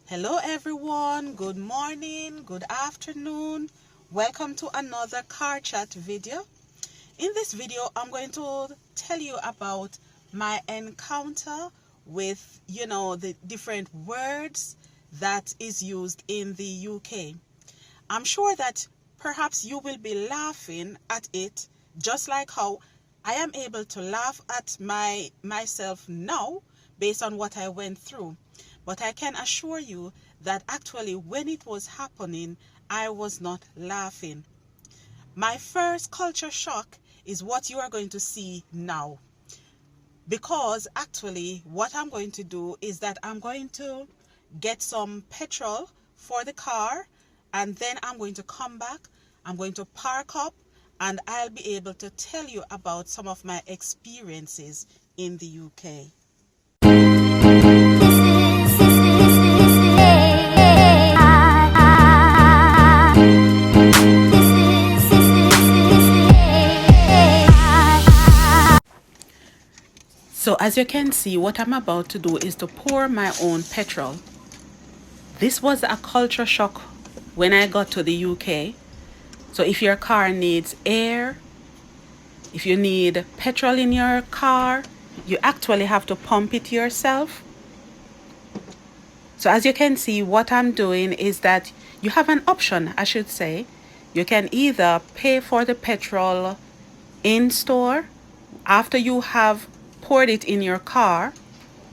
Hello everyone, good morning, good afternoon. Welcome to another car chat video. In this video, I'm going to tell you about my encounter with, the different words that is used in the UK. I'm sure that perhaps you will be laughing at it just like how I am able to laugh at myself now based on what I went through. But I can assure you that actually when it was happening, I was not laughing. My first culture shock is what you are going to see now. Because actually what I'm going to do is that I'm going to get some petrol for the car, and then I'm going to come back, I'm going to park up, and I'll be able to tell you about some of my experiences in the UK. So as you can see, what I'm about to do is to pour my own petrol. This was a culture shock when I got to the UK. So if your car needs air, if you need petrol in your car, you actually have to pump it yourself. So as you can see, what I'm doing is that you have an option, I should say. You can either pay for the petrol in store after you have poured it in your car,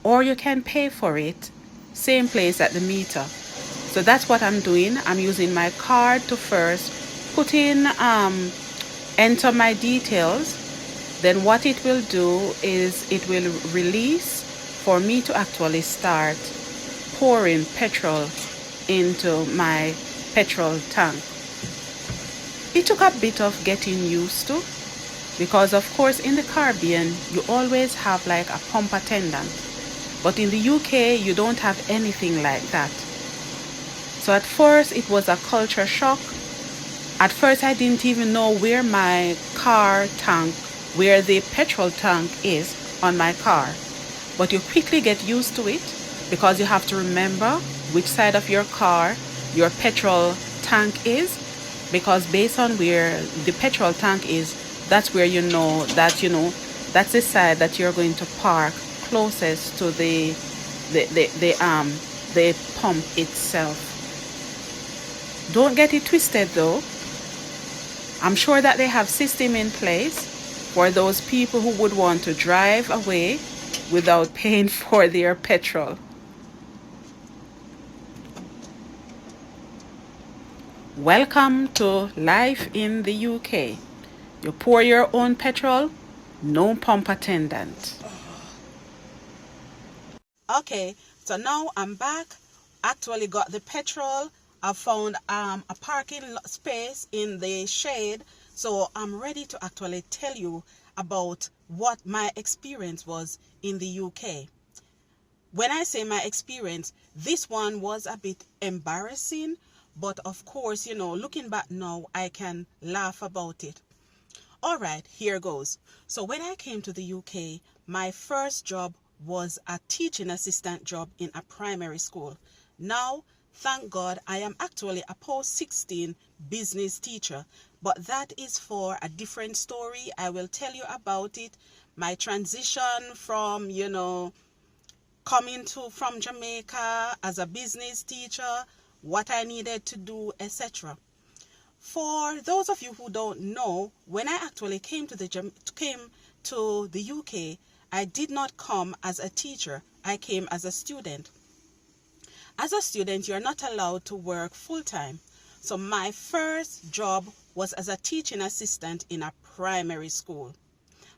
or you can pay for it same place at the meter. So that's what I'm doing. I'm using my card to first put in enter my details. Then what it will do is it will release for me to actually start pouring petrol into my petrol tank. It took a bit of getting used to, because of course in the Caribbean you always have like a pump attendant, but in the UK you don't have anything like that. So at first it was a culture shock. At first I didn't even know where my car tank, where the petrol tank is on my car. But you quickly get used to it, because you have to remember which side of your car your petrol tank is, because based on where the petrol tank is, that's where that's the side that you're going to park closest to the pump itself. Don't get it twisted though. I'm sure that they have system in place for those people who would want to drive away without paying for their petrol. Welcome to life in the UK. You pour your own petrol, no pump attendant. Okay, so now I'm back. Actually got the petrol. I found a parking space in the shade. So I'm ready to actually tell you about what my experience was in the UK. When I say my experience, this one was a bit embarrassing, but of course, looking back now, I can laugh about it. All right, here goes. So when I came to the UK, my first job was a teaching assistant job in a primary school. Now, thank God, I am actually a post-16 business teacher, but that is for a different story. I will tell you about it. My transition from, coming from Jamaica as a business teacher, what I needed to do, etc. For those of you who don't know, when I actually came to the UK, I did not come as a teacher. I came as a student. As a student, you're not allowed to work full-time. So my first job was as a teaching assistant in a primary school.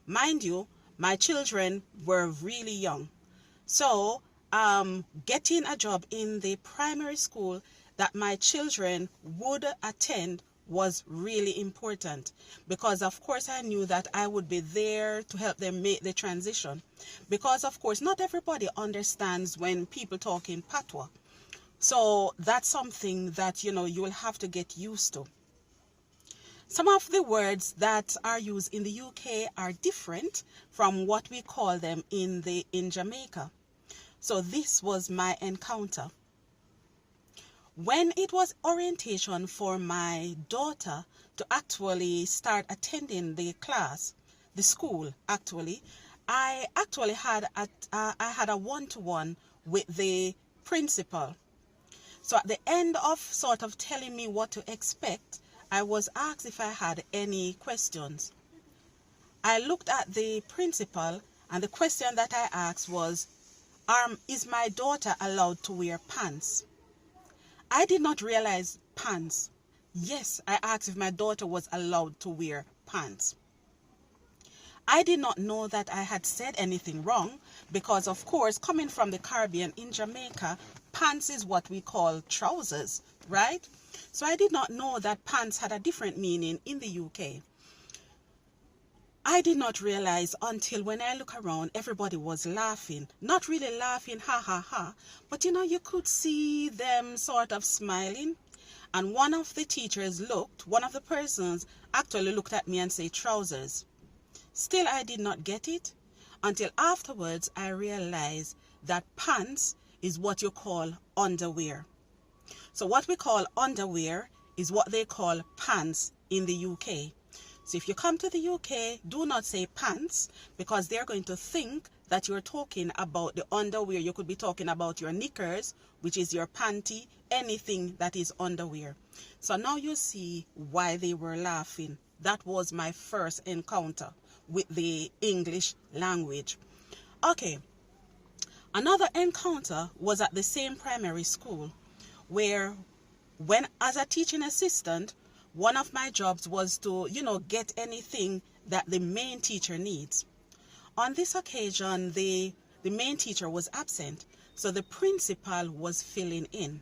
Mind you, my children were really young. So getting a job in the primary school that my children would attend was really important, because of course I knew that I would be there to help them make the transition, because of course not everybody understands when people talk in patois. So that's something that you will have to get used to. Some of the words that are used in the UK are different from what we call them in Jamaica. So this was my encounter. When it was orientation for my daughter to actually start attending the class, the school actually, I actually had a one-to-one with the principal. So at the end of sort of telling me what to expect, I was asked if I had any questions. I looked at the principal, and the question that I asked was, is my daughter allowed to wear pants? I did not realize pants. Yes, I asked if my daughter was allowed to wear pants. I did not know that I had said anything wrong because, of course, coming from the Caribbean in Jamaica, pants is what we call trousers, right? So I did not know that pants had a different meaning in the UK. I did not realize until when I look around, everybody was laughing. Not really laughing, ha ha ha, but you could see them sort of smiling. And one of the teachers one of the persons actually looked at me and said, trousers. Still, I did not get it until afterwards I realized that pants is what you call underwear. So what we call underwear is what they call pants in the UK. So if you come to the UK, do not say pants because they're going to think that you're talking about the underwear. You could be talking about your knickers, which is your panty, anything that is underwear. So now you see why they were laughing. That was my first encounter with the English language. Okay, another encounter was at the same primary school where when as a teaching assistant, one of my jobs was to, get anything that the main teacher needs. On this occasion, the main teacher was absent, so the principal was filling in.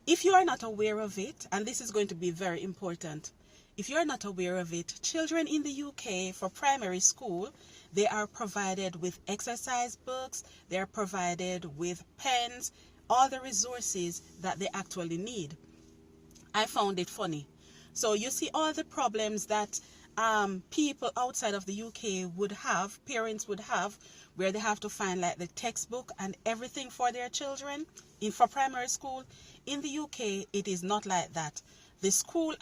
If you are not aware of it, and this is going to be very important, if you're not aware of it, children in the UK for primary school, they are provided with exercise books, they are provided with pens, all the resources that they actually need. I found it funny. So you see all the problems that people outside of the UK would have, parents would have, where they have to find like the textbook and everything for their children for primary school. In the UK, it is not like that. The school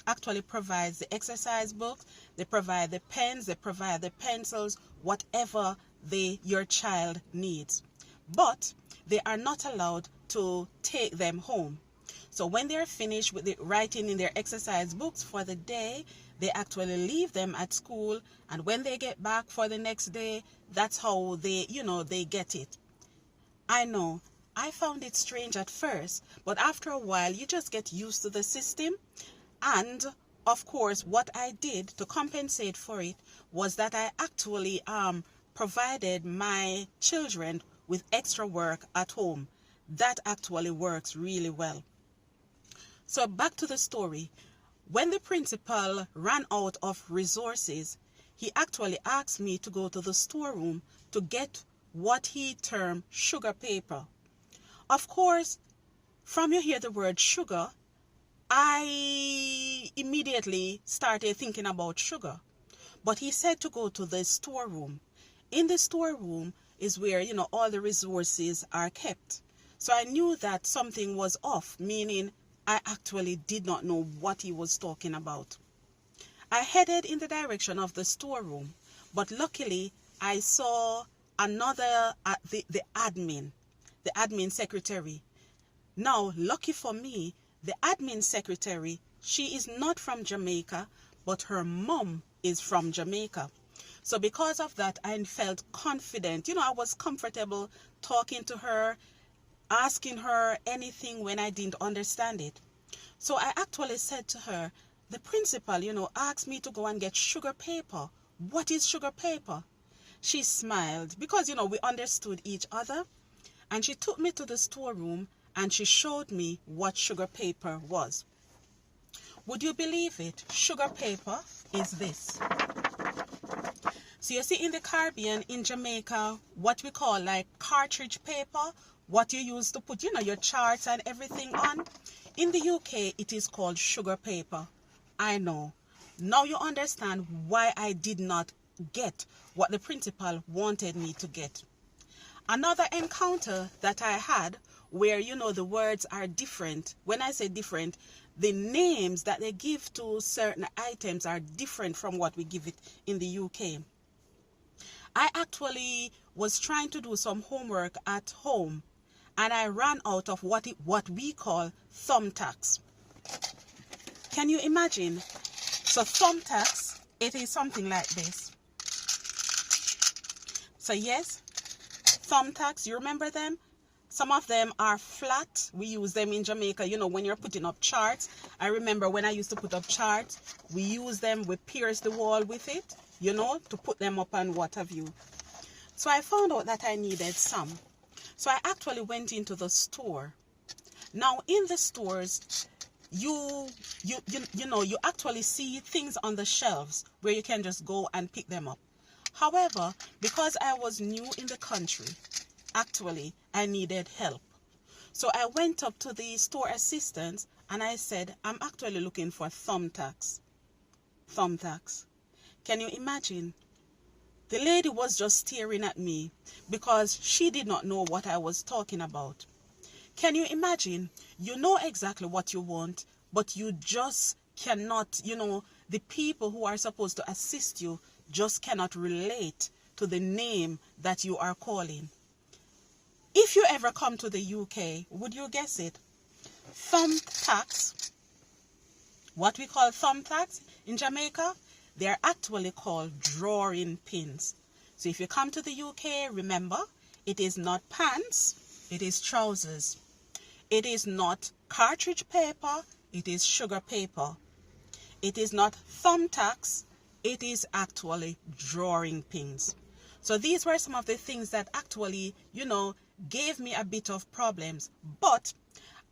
actually provides the exercise books, they provide the pens, they provide the pencils, whatever your child needs. But they are not allowed to take them home. So when they're finished with the writing in their exercise books for the day, they actually leave them at school, and when they get back for the next day, that's how they get it. I know, I found it strange at first, but after a while, you just get used to the system. And of course, what I did to compensate for it was that I actually provided my children with extra work at home. That actually works really well. So back to the story. When the principal ran out of resources, he actually asked me to go to the storeroom to get what he termed sugar paper. Of course, from you hear the word sugar, I immediately started thinking about sugar. But he said to go to the storeroom. In the storeroom is where, all the resources are kept. So I knew that something was off, meaning I actually did not know what he was talking about. I headed in the direction of the storeroom, but luckily I saw another, the admin secretary. Now, lucky for me, the admin secretary, she is not from Jamaica, but her mom is from Jamaica. So because of that, I felt confident. I was comfortable talking to her, asking her anything when I didn't understand it. So I actually said to her, the principal, asked me to go and get sugar paper. What is sugar paper? She smiled because, we understood each other. And she took me to the storeroom and she showed me what sugar paper was. Would you believe it? Sugar paper is this. So you see in the Caribbean, in Jamaica, what we call like cartridge paper, what you use to put, your charts and everything on. In the UK, it is called sugar paper. I know. Now you understand why I did not get what the principal wanted me to get. Another encounter that I had where, you know, the words are different. When I say different, the names that they give to certain items are different from what we give it in the UK. I actually was trying to do some homework at home, and I ran out of what we call thumbtacks. Can you imagine? So thumbtacks, it is something like this. So yes, thumbtacks, you remember them? Some of them are flat. We use them in Jamaica, you know, when you're putting up charts. I remember when I used to put up charts, we use them, we pierce the wall with it, you know, to put them up and what have you. So I found out that I needed some. So I actually went into the store. Now in the stores, you know, you actually see things on the shelves where you can just go and pick them up. However, because I was new in the country, actually, I needed help. So I went up to the store assistant and I said, I'm actually looking for thumbtacks. Thumbtacks. Can you imagine? The lady was just staring at me because she did not know what I was talking about. Can you imagine? You know exactly what you want, but you just cannot, you know, the people who are supposed to assist you just cannot relate to the name that you are calling. If you ever come to the UK, would you guess it? Thumbtacks, what we call thumbtacks in Jamaica, they are actually called drawing pins. So if you come to the UK, remember, it is not pants, it is trousers. It is not cartridge paper, it is sugar paper. It is not thumbtacks, it is actually drawing pins. So these were some of the things that actually, you know, gave me a bit of problems. But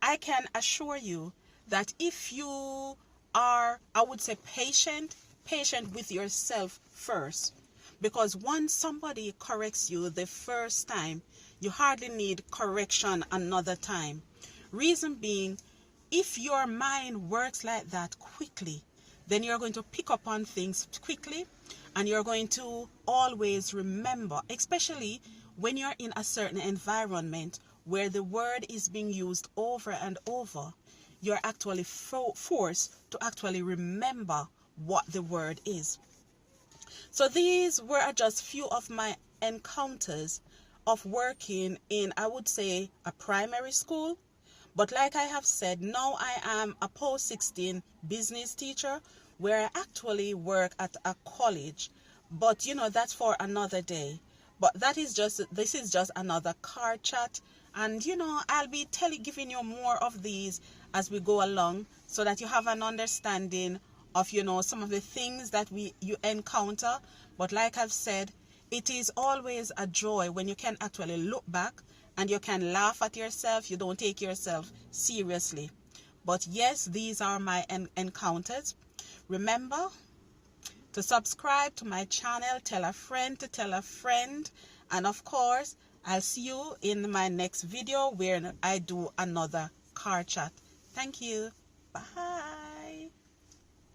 I can assure you that if you are, I would say, patient with yourself first, because once somebody corrects you the first time, you hardly need correction another time. Reason being, if your mind works like that quickly, then you're going to pick up on things quickly and you're going to always remember, especially when you're in a certain environment where the word is being used over and over, you're actually forced to actually remember what the word is. So these were just few of my encounters of working in, I would say, a primary school. But like I have said, now I am a post-16 business teacher where I actually work at a college. But you know, that's for another day. But this is just another car chat. And you know, I'll be giving you more of these as we go along so that you have an understanding of, you know, some of the things that you encounter. But like I've said, it is always a joy when you can actually look back and you can laugh at yourself. You don't take yourself seriously. But yes, these are my encounters. Remember to subscribe to my channel, tell a friend to tell a friend, and of course, I'll see you in my next video where I do another car chat. Thank you. Bye.